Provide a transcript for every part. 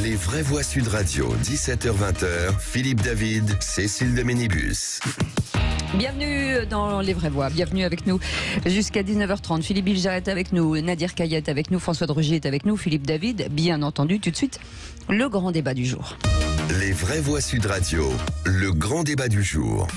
Les vraies voix Sud Radio, 17h-20h, Philippe David, Cécile de Ménibus. Bienvenue dans Les Vraies Voix, bienvenue avec nous jusqu'à 19h30. Philippe Bilger est avec nous, Nadir Kayet est avec nous, François Drogier est avec nous, Philippe David, bien entendu. Tout de suite, le grand débat du jour. Les vraies voix Sud Radio, le grand débat du jour.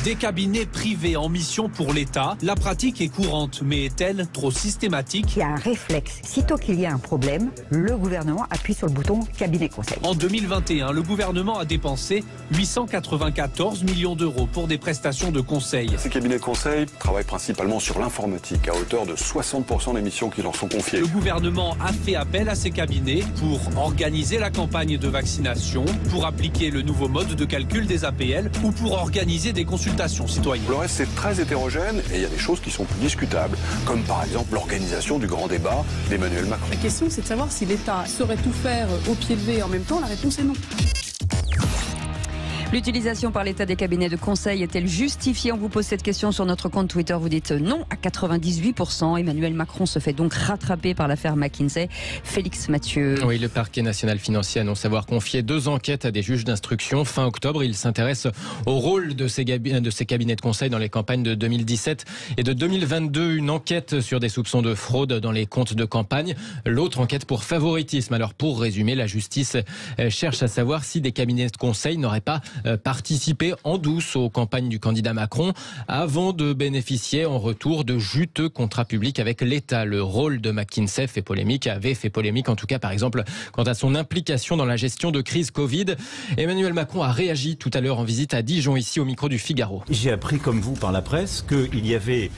Des cabinets privés en mission pour l'État, la pratique est courante, mais est-elle trop systématique ? Il y a un réflexe. Sitôt qu'il y a un problème, le gouvernement appuie sur le bouton cabinet conseil. En 2021, le gouvernement a dépensé 894 millions d'euros pour des prestations de conseil. Ces cabinets de conseil travaillent principalement sur l'informatique, à hauteur de 60% des missions qui leur sont confiées. Le gouvernement a fait appel à ces cabinets pour organiser la campagne de vaccination, pour appliquer le nouveau mode de calcul des APL ou pour organiser des consultations citoyennes. Le reste, c'est très hétérogène et il y a des choses qui sont plus discutables, comme par exemple l'organisation du grand débat d'Emmanuel Macron. La question, c'est de savoir si l'État saurait tout faire au pied levé en même temps. La réponse est non. L'utilisation par l'État des cabinets de conseil est-elle justifiée ? On vous pose cette question sur notre compte Twitter. Vous dites non à 98%. Emmanuel Macron se fait donc rattraper par l'affaire McKinsey. Félix Mathieu. Oui, le parquet national financier annonce avoir confié 2 enquêtes à des juges d'instruction. Fin octobre, il s'intéresse au rôle de ces cabinets de conseil dans les campagnes de 2017 et de 2022. Une enquête sur des soupçons de fraude dans les comptes de campagne. L'autre enquête pour favoritisme. Alors pour résumer, la justice cherche à savoir si des cabinets de conseil n'auraient pas participer en douce aux campagnes du candidat Macron avant de bénéficier en retour de juteux contrats publics avec l'État. Le rôle de McKinsey avait fait polémique en tout cas par exemple quant à son implication dans la gestion de crise Covid. Emmanuel Macron a réagi tout à l'heure en visite à Dijon, ici au micro du Figaro. J'ai appris comme vous par la presse qu'il y avait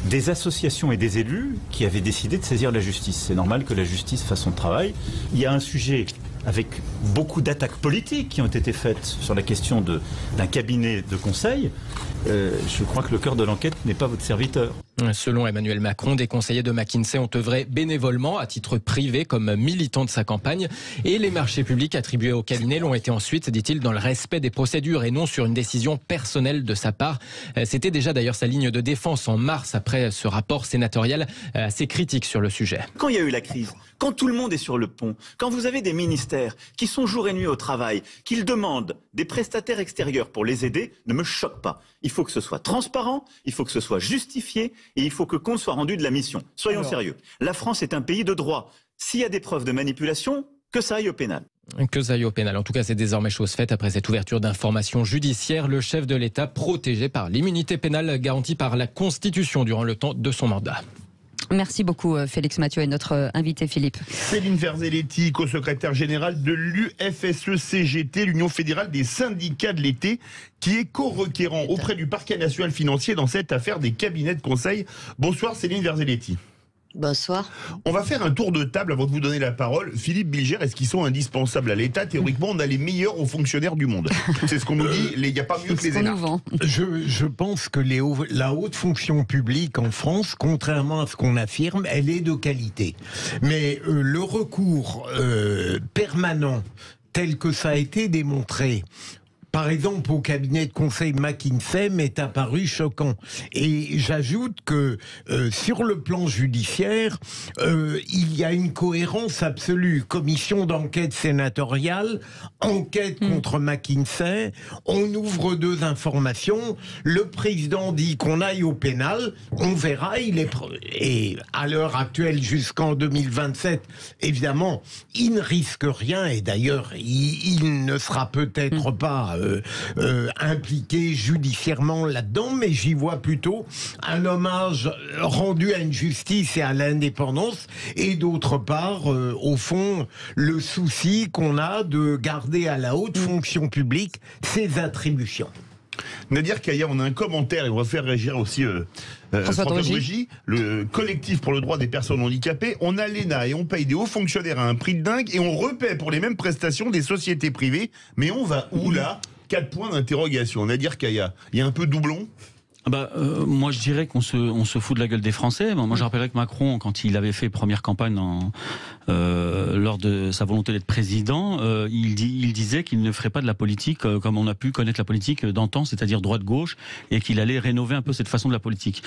des associations et des élus qui avaient décidé de saisir la justice. C'est normal que la justice fasse son travail. Il y a un sujet avec beaucoup d'attaques politiques qui ont été faites sur la question d'un cabinet de conseil. Je crois que le cœur de l'enquête n'est pas votre serviteur. Selon Emmanuel Macron, des conseillers de McKinsey ont œuvré bénévolement à titre privé comme militants de sa campagne et les marchés publics attribués au cabinet l'ont été ensuite, dit-il, dans le respect des procédures et non sur une décision personnelle de sa part. C'était déjà d'ailleurs sa ligne de défense en mars après ce rapport sénatorial assez critique sur le sujet. Quand il y a eu la crise, quand tout le monde est sur le pont, quand vous avez des ministères qui sont jour et nuit au travail, qu'ils demandent des prestataires extérieurs pour les aider, ne me choque pas. Il faut que ce soit transparent, il faut que ce soit justifié et il faut que compte soit rendu de la mission. Soyons sérieux. La France est un pays de droit. S'il y a des preuves de manipulation, que ça aille au pénal. Que ça aille au pénal. En tout cas, c'est désormais chose faite après cette ouverture d'informations judiciaires. Le chef de l'État protégé par l'immunité pénale garantie par la Constitution durant le temps de son mandat. Merci beaucoup Félix Mathieu et notre invité Philippe. Céline Verzelletti, co-secrétaire générale de l'UFSE-CGT, l'Union fédérale des syndicats de l'été, qui est co-requérant auprès du parquet national financier dans cette affaire des cabinets de conseil. Bonsoir Céline Verzelletti. Bonsoir. On va faire un tour de table avant de vous donner la parole. Philippe Bilger, est-ce qu'ils sont indispensables à l'État ? Théoriquement, on a les meilleurs hauts fonctionnaires du monde. C'est ce qu'on nous dit, il n'y a pas mieux que les énarques. Je pense que la haute fonction publique en France, contrairement à ce qu'on affirme, elle est de qualité. Mais le recours permanent, tel que ça a été démontré, par exemple, au cabinet de conseil McKinsey m'est apparu choquant. Et j'ajoute que sur le plan judiciaire, il y a une cohérence absolue. Commission d'enquête sénatoriale, enquête contre McKinsey, on ouvre 2 informations, le président dit qu'on aille au pénal, on verra, et à l'heure actuelle jusqu'en 2027, évidemment, il ne risque rien, et d'ailleurs, il ne sera peut-être pas impliqué judiciairement là-dedans, mais j'y vois plutôt un hommage rendu à une justice et à l'indépendance, et d'autre part, au fond, le souci qu'on a de garder à la haute fonction publique ses attributions. Nadir Kaya, on a un commentaire et on va faire réagir aussi François Drogier, le collectif pour le droit des personnes handicapées. On a l'ENA et on paye des hauts fonctionnaires à un prix de dingue et on repaie pour les mêmes prestations des sociétés privées. Mais on va où là ? 4 points d'interrogation. Nadir Kaya, il y a un peu doublon ? Moi, je dirais qu'on se fout de la gueule des Français. Moi, je rappellerais que Macron, quand il avait fait première campagne lors de sa volonté d'être président, il disait qu'il ne ferait pas de la politique comme on a pu connaître la politique d'antan, c'est-à-dire droite-gauche, et qu'il allait rénover un peu cette façon de la politique.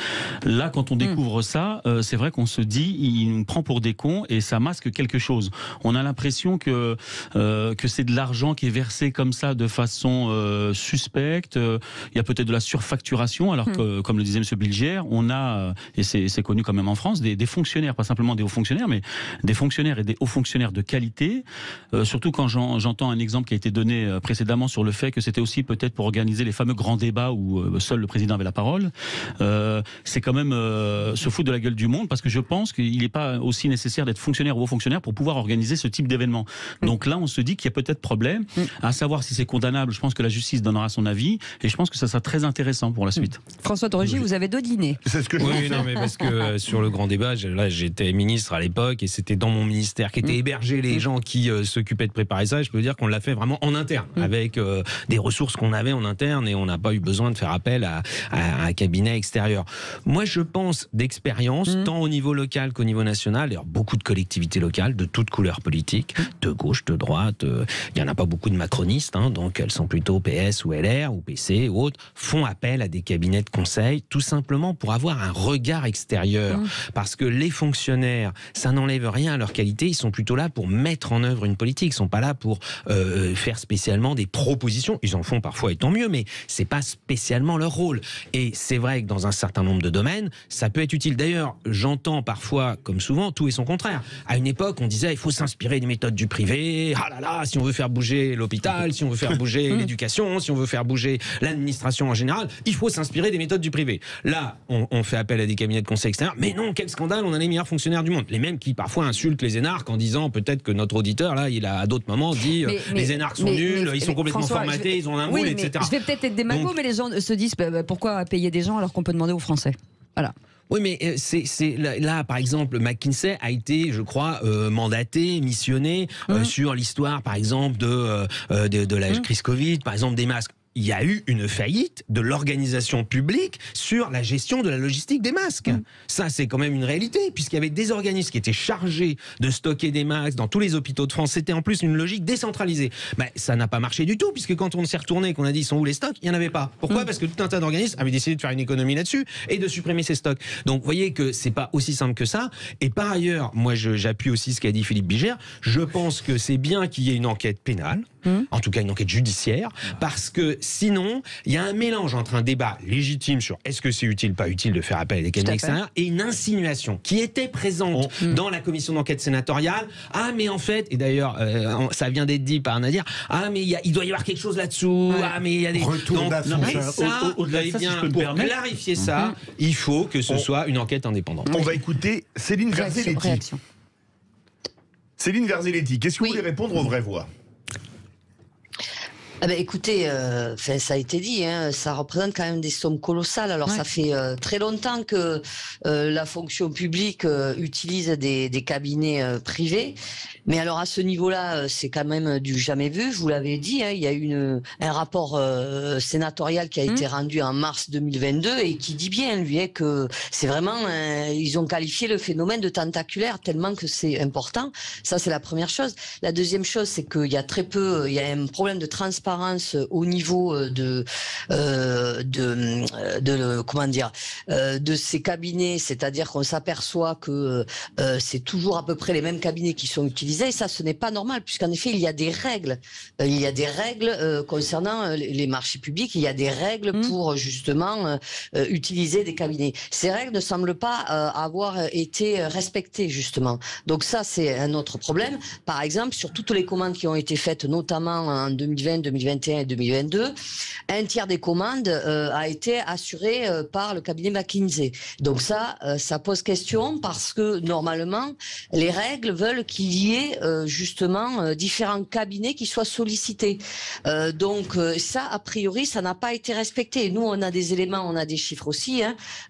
Là, quand on découvre ça, c'est vrai qu'on se dit, il nous prend pour des cons, et ça masque quelque chose. On a l'impression que c'est de l'argent qui est versé comme ça de façon suspecte. Il y a peut-être de la surfacturation, alors que, comme le disait M. Bilger, on a, et c'est connu quand même en France, des fonctionnaires, pas simplement des hauts fonctionnaires, mais des fonctionnaires et des hauts fonctionnaires de qualité, surtout quand j'entends un exemple qui a été donné précédemment sur le fait que c'était aussi peut-être pour organiser les fameux grands débats où seul le président avait la parole. C'est quand même se foutre de la gueule du monde, parce que je pense qu'il n'est pas aussi nécessaire d'être fonctionnaire ou haut fonctionnaire pour pouvoir organiser ce type d'événement. Donc là, on se dit qu'il y a peut-être problème. À savoir si c'est condamnable, je pense que la justice donnera son avis, et je pense que ça sera très intéressant pour la suite. François de Rugy, vous avez dodiné. C'est ce que je Oui, non, mais parce que sur le grand débat, là, j'étais ministre à l'époque, et c'était dans mon ministère qui était hébergé les gens qui s'occupaient de préparer ça. Et je peux vous dire qu'on l'a fait vraiment en interne, avec des ressources qu'on avait en interne, et on n'a pas eu besoin de faire appel à un cabinet extérieur. Moi, je pense d'expérience, tant au niveau local qu'au niveau national, d'ailleurs beaucoup de collectivités locales, de toutes couleurs politiques, de gauche, de droite, il n'y en a pas beaucoup de macronistes, donc elles sont plutôt PS ou LR ou PC ou autres, font appel à des cabinets de conseil, tout simplement pour avoir un regard extérieur. Parce que les fonctionnaires, ça n'enlève rien à leur qualité, ils sont plutôt là pour mettre en œuvre une politique, ils ne sont pas là pour faire spécialement des propositions, ils en font parfois et tant mieux, mais c'est pas spécialement leur rôle. Et c'est vrai que dans un certain nombre de domaines, ça peut être utile. D'ailleurs, j'entends parfois, comme souvent, tout et son contraire. À une époque, on disait il faut s'inspirer des méthodes du privé, ah là là, si on veut faire bouger l'hôpital, si on veut faire bouger l'éducation, si on veut faire bouger l'administration en général, il faut s'inspirer des méthodes du privé. Là, on fait appel à des cabinets de conseil extérieurs, mais non, quel scandale, on a les meilleurs fonctionnaires du monde. Les mêmes qui parfois insultent les énarques en disant peut-être que notre auditeur, là, il a à d'autres moments dit les énarques sont nuls, ils sont complètement formatés, ils ont un moule, etc. Je vais peut-être être démago, mais les gens se disent pourquoi payer des gens alors qu'on peut demander aux Français. Voilà. Oui, mais là, par exemple, McKinsey a été, je crois, mandaté, missionné sur l'histoire, par exemple, de la crise Covid, par exemple, des masques. Il y a eu une faillite de l'organisation publique sur la gestion de la logistique des masques. Ça, c'est quand même une réalité, puisqu'il y avait des organismes qui étaient chargés de stocker des masques dans tous les hôpitaux de France. C'était en plus une logique décentralisée. Ben, ça n'a pas marché du tout, puisque quand on s'est retourné et qu'on a dit sont où les stocks, il n'y en avait pas. Pourquoi ? Parce que tout un tas d'organismes avaient décidé de faire une économie là-dessus et de supprimer ces stocks. Donc, vous voyez que c'est pas aussi simple que ça. Et par ailleurs, moi, j'appuie aussi ce qu'a dit Philippe Bilger. Je pense que c'est bien qu'il y ait une enquête pénale, en tout cas une enquête judiciaire, parce que sinon, il y a un mélange entre un débat légitime sur est-ce que c'est utile, pas utile de faire appel à des cabinets extérieurs, et une insinuation qui était présente dans la commission d'enquête sénatoriale. Ah, mais en fait, et d'ailleurs, ça vient d'être dit par Nadir, ah, mais il doit y avoir quelque chose là-dessous, ah, mais il y a des... Retour d'ascenseur. Au-delà de ça, si je peux me permettre, pour clarifier ça, il faut que ce soit une enquête indépendante. On va écouter Céline Verzelletti. Céline Verzelletti, qu'est-ce que vous voulez répondre aux vraies voix ? Ah ben écoutez, ça a été dit, ça représente quand même des sommes colossales. Alors ça fait très longtemps que la fonction publique utilise des cabinets privés, mais alors à ce niveau-là, c'est quand même du jamais vu. Je vous l'avais dit, il y a eu un rapport sénatorial qui a été rendu en mars 2022 et qui dit bien, lui, que c'est vraiment, ils ont qualifié le phénomène de tentaculaire tellement que c'est important. Ça, c'est la première chose. La deuxième chose, c'est qu'il y a très peu, il y a un problème de transparence au niveau de ces cabinets, c'est-à-dire qu'on s'aperçoit que c'est toujours à peu près les mêmes cabinets qui sont utilisés, et ça, ce n'est pas normal, puisqu'en effet, il y a des règles. Il y a des règles concernant les marchés publics, il y a des règles pour justement utiliser des cabinets. Ces règles ne semblent pas avoir été respectées, justement. Donc ça, c'est un autre problème. Par exemple, sur toutes les commandes qui ont été faites, notamment en 2020, 2021 et 2022, un tiers des commandes a été assuré par le cabinet McKinsey. Donc ça pose question, parce que normalement, les règles veulent qu'il y ait justement différents cabinets qui soient sollicités. Donc ça, a priori, ça n'a pas été respecté. Nous, on a des éléments, on a des chiffres aussi,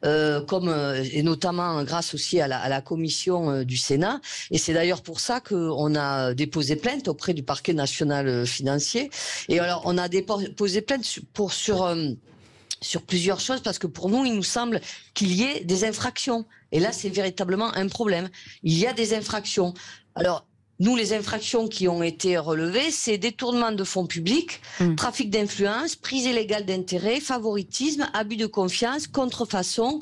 et notamment grâce aussi à la commission du Sénat. Et c'est d'ailleurs pour ça qu'on a déposé plainte auprès du parquet national financier. Et alors, on a déposé plainte sur plusieurs choses, parce que pour nous, il nous semble qu'il y ait des infractions. Et là, c'est véritablement un problème. Il y a des infractions. Alors, nous, les infractions qui ont été relevées, c'est détournement de fonds publics, trafic d'influence, prise illégale d'intérêt, favoritisme, abus de confiance, contrefaçon,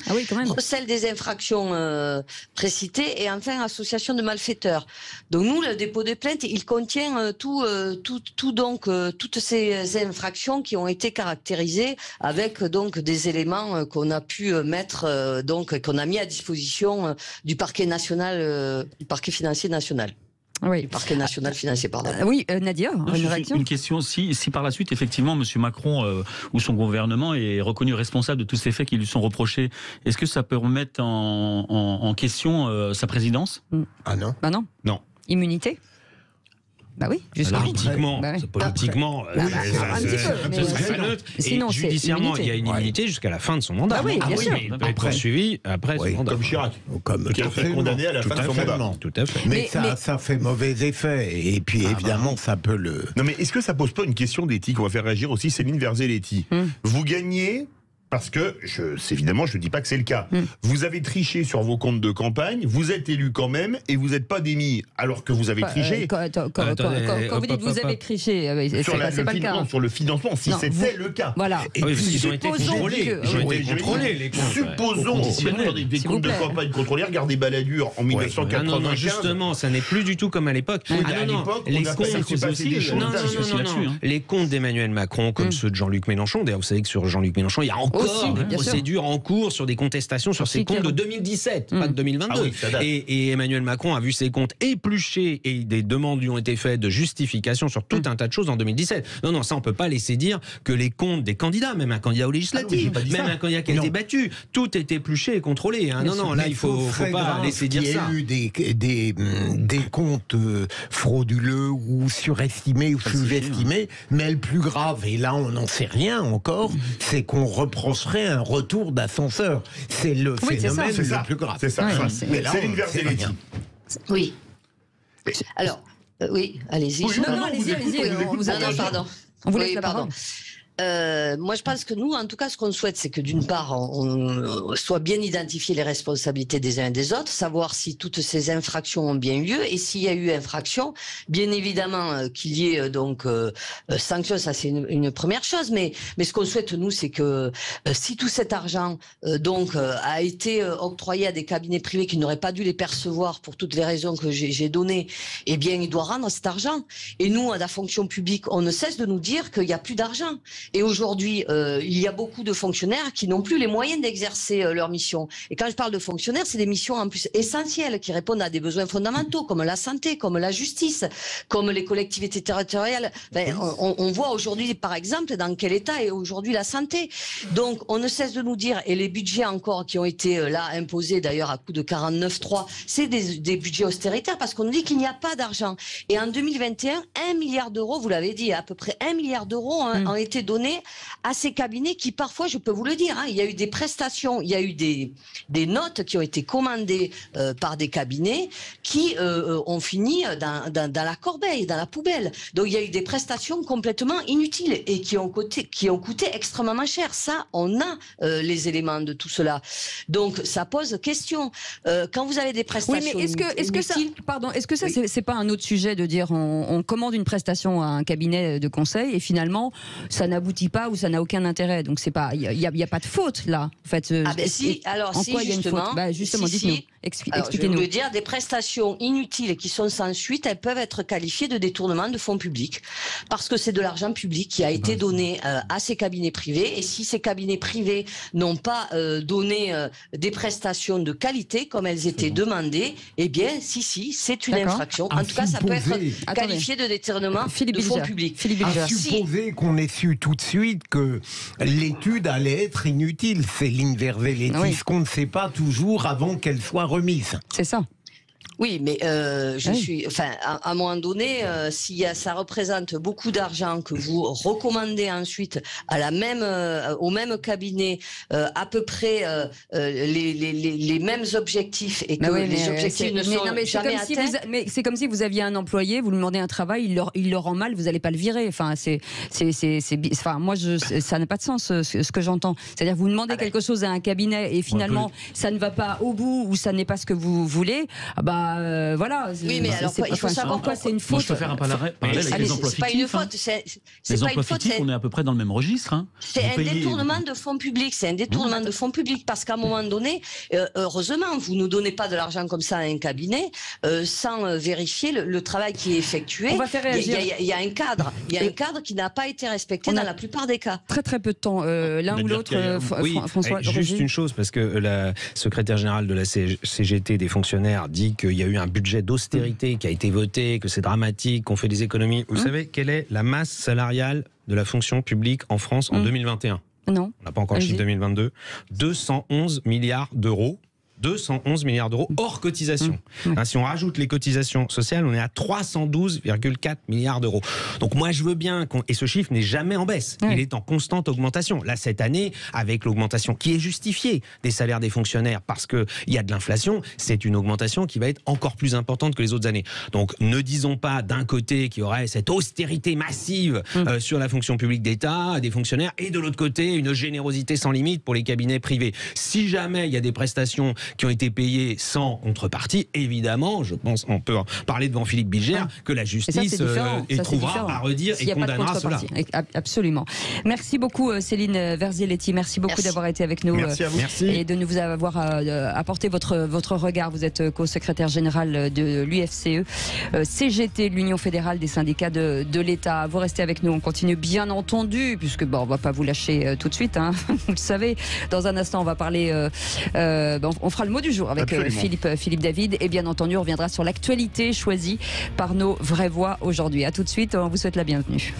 recel des infractions précitées et enfin association de malfaiteurs. Donc nous, le dépôt de plainte, il contient toutes ces infractions qui ont été caractérisées avec donc des éléments qu'on a pu mettre qu'on a mis à disposition du parquet national, du parquet financier national. Oui. Du parquet national financier, pardon. Oui, Nadia, une réaction. Une question, si par la suite, effectivement, M. Macron ou son gouvernement est reconnu responsable de tous ces faits qui lui sont reprochés, est-ce que ça peut remettre en question sa présidence? Ah non. Bah non. Non. Immunité? Bah oui, politiquement, politiquement, sinon, judiciairement, il y a une immunité jusqu'à la fin de son mandat. Ah oui, bien sûr. Il peut être poursuivi après son mandat. Comme Chirac, qui a été condamné à la fin de son mandat. Tout à fait. Mais ça fait mauvais effet. Et puis évidemment, ça peut le. Non, mais est-ce que ça pose pas une question d'éthique? On va faire réagir aussi Céline Verzelletti. Vous gagnez. Parce que, évidemment, je ne dis pas que c'est le cas. Vous avez triché sur vos comptes de campagne, vous êtes élu quand même, et vous n'êtes pas démis, alors que vous avez triché. Quand vous dites vous avez triché, c'est pas le cas. Sur le financement, si c'était le cas. Voilà. Et puis, ils ont été contrôlés. Les comptes. Supposons des comptes de campagne contrôlés. Regardez Balladur en 1995. Non, justement, ça n'est plus du tout comme à l'époque. Les comptes, les comptes d'Emmanuel Macron, comme ceux de Jean-Luc Mélenchon. D'ailleurs, vous savez que sur Jean-Luc Mélenchon, il y a encore des procédures en cours sur des contestations sur ses comptes de 2017, pas de 2022. Et Emmanuel Macron a vu ses comptes épluchés et des demandes lui ont été faites de justification sur tout un tas de choses en 2017. Non, ça on peut pas laisser dire que les comptes des candidats, même un candidat aux législatives, même un candidat qui a été battu, tout est épluché et contrôlé. Non, là il faut pas laisser dire ça. Il y a eu des comptes frauduleux ou surestimés ou sous-estimés, mais le plus grave, et là on n'en sait rien encore, c'est qu'on reprocherait un retour d'ascenseur. C'est le phénomène le plus grave. C'est ça. Céline Verzelletti. Oui. Alors, oui, allez-y. Non, allez-y. Pardon. On vous laisse la parole. Moi, je pense que nous, en tout cas, ce qu'on souhaite, c'est que d'une part, on soit bien identifié les responsabilités des uns et des autres, savoir si toutes ces infractions ont bien eu lieu, et s'il y a eu infraction, bien évidemment qu'il y ait donc sanction, ça c'est une première chose. Mais ce qu'on souhaite nous, c'est que si tout cet argent a été octroyé à des cabinets privés qui n'auraient pas dû les percevoir pour toutes les raisons que j'ai données, eh bien, il doit rendre cet argent. Et nous, à la fonction publique, on ne cesse de nous dire qu'il n'y a plus d'argent. Et aujourd'hui, il y a beaucoup de fonctionnaires qui n'ont plus les moyens d'exercer leur mission. Et quand je parle de fonctionnaires, c'est des missions en plus essentielles qui répondent à des besoins fondamentaux, comme la santé, comme la justice, comme les collectivités territoriales. On voit aujourd'hui, par exemple, dans quel état est aujourd'hui la santé. Donc, on ne cesse de nous dire, et les budgets encore qui ont été là imposés, d'ailleurs à coup de 49.3, c'est des budgets austéritaires parce qu'on nous dit qu'il n'y a pas d'argent. Et en 2021, 1 milliard d'euros, vous l'avez dit, à peu près 1 milliard d'euros ont été donnés à ces cabinets qui parfois, je peux vous le dire, il y a eu des prestations, il y a eu des notes qui ont été commandées par des cabinets qui ont fini dans la corbeille, dans la poubelle. Donc il y a eu des prestations complètement inutiles et qui ont coûté extrêmement cher. Ça, on a les éléments de tout cela. Donc ça pose question. Quand vous avez des prestations est-ce que ça c'est pas un autre sujet de dire on commande une prestation à un cabinet de conseil et finalement ça n'aboutit pas ou ça n'a aucun intérêt. Donc c'est pas, il y a pas de faute là. En fait, quoi il y a une faute? Justement, dites-nous. Expliquez-nous. Je veux dire, des prestations inutiles qui sont sans suite, elles peuvent être qualifiées de détournement de fonds publics parce que c'est de l'argent public qui a été donné à ces cabinets privés. Et si ces cabinets privés n'ont pas donné des prestations de qualité comme elles étaient demandées, eh bien, si, c'est une infraction. En tout cas, ça peut être qualifié de détournement de fonds publics. À supposer qu'on ait su tout de suite que l'étude allait être inutile, Céline Verzelletti, ce qu'on ne sait pas toujours avant qu'elle soit remise. C'est ça. Oui, mais à un moment donné, ça représente beaucoup d'argent que vous recommandez ensuite à au même cabinet, à peu près les mêmes objectifs et que les objectifs ne sont jamais atteints. Mais c'est comme si vous aviez un employé, vous lui demandez un travail, il le rend mal, vous n'allez pas le virer. Enfin, moi, ça n'a pas de sens ce que j'entends. C'est-à-dire, vous demandez quelque chose à un cabinet et finalement, ça ne va pas au bout ou ça n'est pas ce que vous voulez. Voilà. Oui, mais alors il faut savoir pourquoi c'est une faute. Moi, je peux faire un parallèle avec les emplois fictifs. C'est pas une faute. Les emplois fictifs, on est à peu près dans le même registre. C'est un détournement de fonds publics. C'est un détournement de fonds publics parce qu'à un moment donné, heureusement, vous ne donnez pas de l'argent comme ça à un cabinet sans vérifier le travail qui est effectué. On va faire réagir. Il y a un cadre. Il y a un cadre qui n'a pas été respecté dans la plupart des cas. Très très peu de temps. L'un ou l'autre, François. Juste une chose, parce que la secrétaire générale de la CGT des fonctionnaires dit qu'il y a eu un budget d'austérité qui a été voté, que c'est dramatique, qu'on fait des économies. Vous savez quelle est la masse salariale de la fonction publique en France en 2021 ? Non. On n'a pas encore le chiffre 2022. 211 milliards d'euros. 211 milliards d'euros hors cotisation. Si on rajoute les cotisations sociales, on est à 312,4 milliards d'euros. Donc moi, je veux bien et ce chiffre n'est jamais en baisse. Il est en constante augmentation. Là, cette année, avec l'augmentation qui est justifiée des salaires des fonctionnaires parce qu'il y a de l'inflation, c'est une augmentation qui va être encore plus importante que les autres années. Donc ne disons pas d'un côté qu'il y aurait cette austérité massive sur la fonction publique d'État, des fonctionnaires, et de l'autre côté, une générosité sans limite pour les cabinets privés. Si jamais il y a des prestations qui ont été payés sans contrepartie, évidemment, je pense, on peut en parler devant Philippe Bilger, que la justice trouvera à redire et condamnera cela. Absolument. Merci beaucoup Céline Verzieletti, merci beaucoup d'avoir été avec nous. Merci à vous. Et de nous avoir apporté votre regard. Vous êtes co-secrétaire général de l'UFCE, CGT, l'Union fédérale des syndicats de l'État. Vous restez avec nous, on continue bien entendu, puisque on va pas vous lâcher tout de suite, vous le savez. Dans un instant, on va parler, on fera le mot du jour avec Philippe David, et bien entendu on reviendra sur l'actualité choisie par nos vraies voix aujourd'hui. À tout de suite, on vous souhaite la bienvenue.